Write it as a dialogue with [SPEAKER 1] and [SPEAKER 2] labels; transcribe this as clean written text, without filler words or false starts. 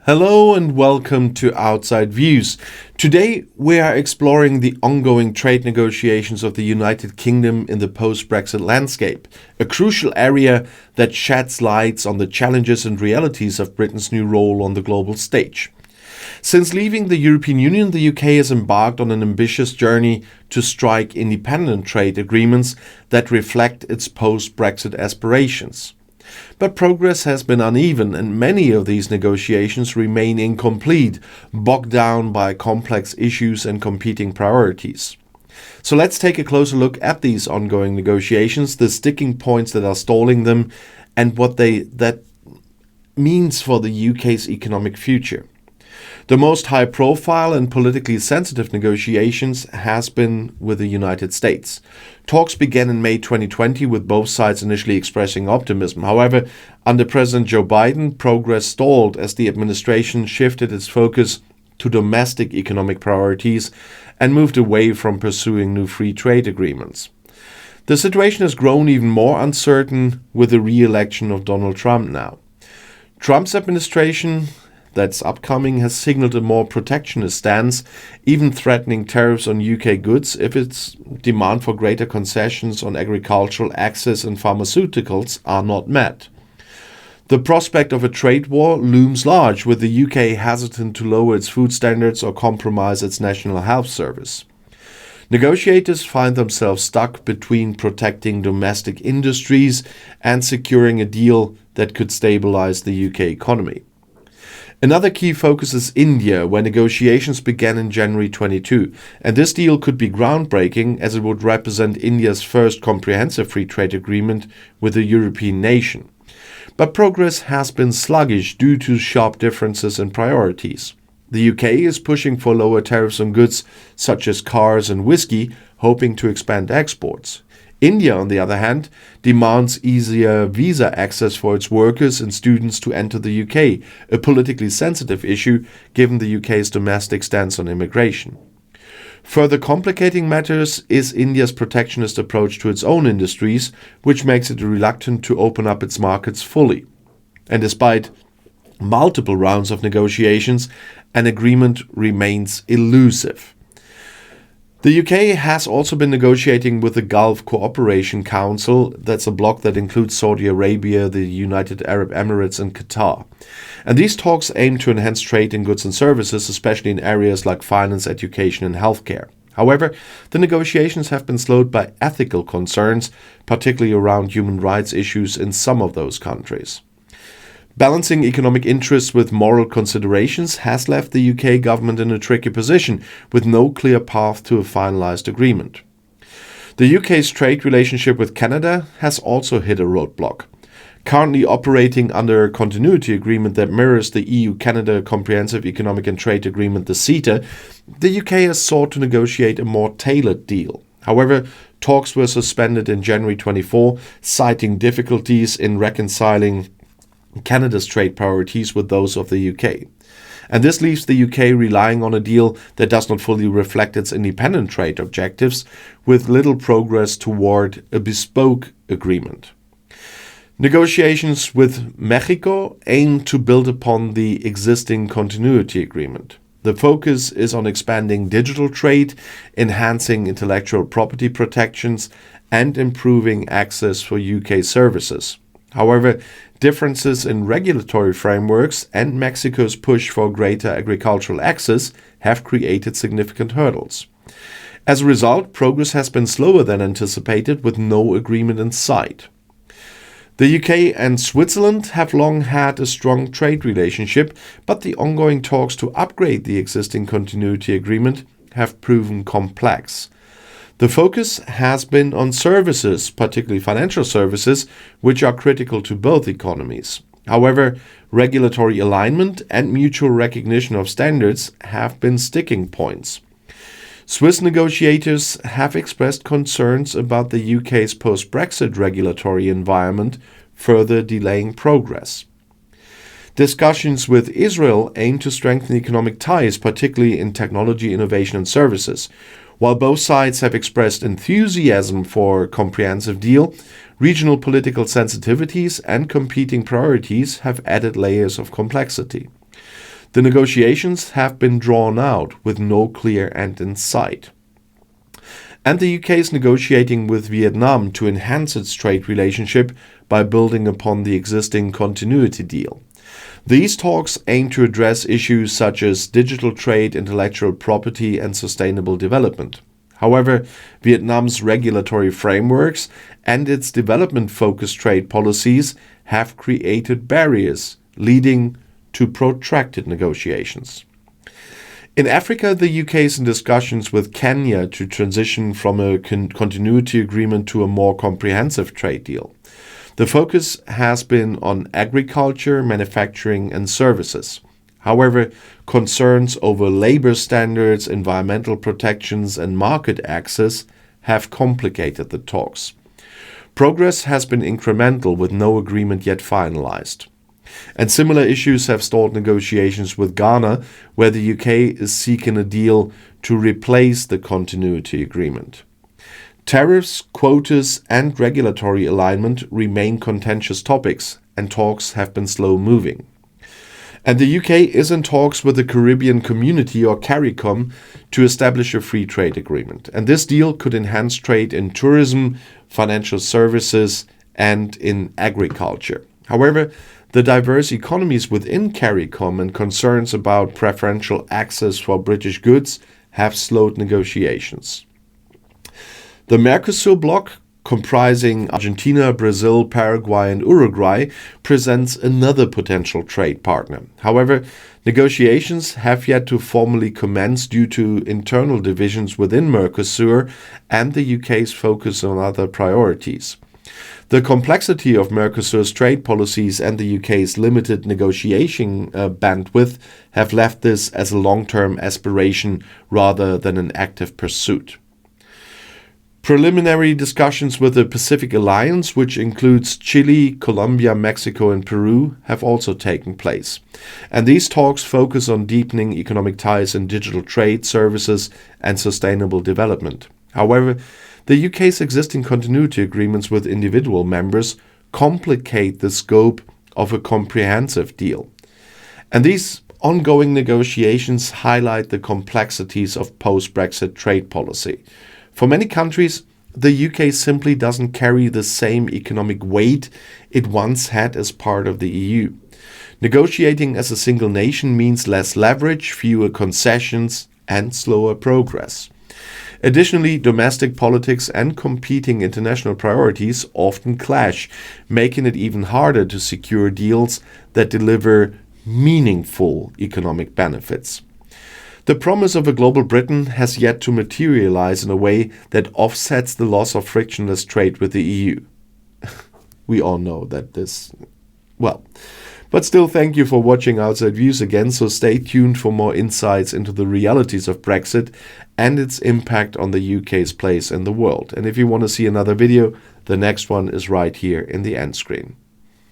[SPEAKER 1] Hello and welcome to Outside Views. Today we are exploring the ongoing trade negotiations of the United Kingdom in the post-Brexit landscape, a crucial area that sheds light on the challenges and realities of Britain's new role on the global stage. Since leaving the European Union, the UK has embarked on an ambitious journey to strike independent trade agreements that reflect its post-Brexit aspirations. But progress has been uneven, and many of these negotiations remain incomplete, bogged down by complex issues and competing priorities. So let's take a closer look at these ongoing negotiations, the sticking points that are stalling them, and what that means for the UK's economic future. The most high-profile and politically sensitive negotiations has been with the United States. Talks began in May 2020 with both sides initially expressing optimism. However, under President Joe Biden, progress stalled as the administration shifted its focus to domestic economic priorities and moved away from pursuing new free trade agreements. The situation has grown even more uncertain with the re-election of Donald Trump now. Trump's administration that's upcoming has signaled a more protectionist stance, even threatening tariffs on UK goods if its demand for greater concessions on agricultural access and pharmaceuticals are not met. The prospect of a trade war looms large, with the UK hesitant to lower its food standards or compromise its national health service. Negotiators find themselves stuck between protecting domestic industries and securing a deal that could stabilize the UK economy. Another key focus is India, where negotiations began in January 22, and this deal could be groundbreaking as it would represent India's first comprehensive free trade agreement with a European nation. But progress has been sluggish due to sharp differences in priorities. The UK is pushing for lower tariffs on goods such as cars and whiskey, hoping to expand exports. India, on the other hand, demands easier visa access for its workers and students to enter the UK, a politically sensitive issue given the UK's domestic stance on immigration. Further complicating matters is India's protectionist approach to its own industries, which makes it reluctant to open up its markets fully. And despite multiple rounds of negotiations, an agreement remains elusive. The UK has also been negotiating with the Gulf Cooperation Council, that's a bloc that includes Saudi Arabia, the United Arab Emirates and Qatar. And these talks aim to enhance trade in goods and services, especially in areas like finance, education and healthcare. However, the negotiations have been slowed by ethical concerns, particularly around human rights issues in some of those countries. Balancing economic interests with moral considerations has left the UK government in a tricky position, with no clear path to a finalised agreement. The UK's trade relationship with Canada has also hit a roadblock. Currently operating under a continuity agreement that mirrors the EU-Canada Comprehensive Economic and Trade Agreement, the CETA, the UK has sought to negotiate a more tailored deal. However, talks were suspended in January 24, citing difficulties in reconciling Canada's trade priorities with those of the UK. And this leaves the UK relying on a deal that does not fully reflect its independent trade objectives, with little progress toward a bespoke agreement. Negotiations with Mexico aim to build upon the existing continuity agreement. The focus is on expanding digital trade, enhancing intellectual property protections, and improving access for UK services. However, differences in regulatory frameworks and Mexico's push for greater agricultural access have created significant hurdles. As a result, progress has been slower than anticipated, with no agreement in sight. The UK and Switzerland have long had a strong trade relationship, but the ongoing talks to upgrade the existing continuity agreement have proven complex. The focus has been on services, particularly financial services, which are critical to both economies. However, regulatory alignment and mutual recognition of standards have been sticking points. Swiss negotiators have expressed concerns about the UK's post-Brexit regulatory environment, further delaying progress. Discussions with Israel aim to strengthen economic ties, particularly in technology, innovation and services. While both sides have expressed enthusiasm for a comprehensive deal, regional political sensitivities and competing priorities have added layers of complexity. The negotiations have been drawn out with no clear end in sight. And the UK is negotiating with Vietnam to enhance its trade relationship by building upon the existing continuity deal. These talks aim to address issues such as digital trade, intellectual property, and sustainable development. However, Vietnam's regulatory frameworks and its development-focused trade policies have created barriers, leading to protracted negotiations. In Africa, the UK is in discussions with Kenya to transition from a continuity agreement to a more comprehensive trade deal. The focus has been on agriculture, manufacturing, and services. However, concerns over labor standards, environmental protections, and market access have complicated the talks. Progress has been incremental, with no agreement yet finalized. And similar issues have stalled negotiations with Ghana, where the UK is seeking a deal to replace the continuity agreement. Tariffs, quotas, and regulatory alignment remain contentious topics, and talks have been slow moving. And the UK is in talks with the Caribbean Community, or CARICOM, to establish a free trade agreement. And this deal could enhance trade in tourism, financial services, and in agriculture. However, the diverse economies within CARICOM and concerns about preferential access for British goods have slowed negotiations. The Mercosur bloc, comprising Argentina, Brazil, Paraguay, and Uruguay, presents another potential trade partner. However, negotiations have yet to formally commence due to internal divisions within Mercosur and the UK's focus on other priorities. The complexity of Mercosur's trade policies and the UK's limited negotiation bandwidth have left this as a long-term aspiration rather than an active pursuit. Preliminary discussions with the Pacific Alliance, which includes Chile, Colombia, Mexico, and Peru, have also taken place. And these talks focus on deepening economic ties in digital trade, services, and sustainable development. However, the UK's existing continuity agreements with individual members complicate the scope of a comprehensive deal. And these ongoing negotiations highlight the complexities of post-Brexit trade policy. For many countries, the UK simply doesn't carry the same economic weight it once had as part of the EU. Negotiating as a single nation means less leverage, fewer concessions, and slower progress. Additionally, domestic politics and competing international priorities often clash, making it even harder to secure deals that deliver meaningful economic benefits. The promise of a global Britain has yet to materialize in a way that offsets the loss of frictionless trade with the EU. We all know that but still, thank you for watching Outside Views again, so stay tuned for more insights into the realities of Brexit and its impact on the UK's place in the world. And if you want to see another video, the next one is right here in the end screen.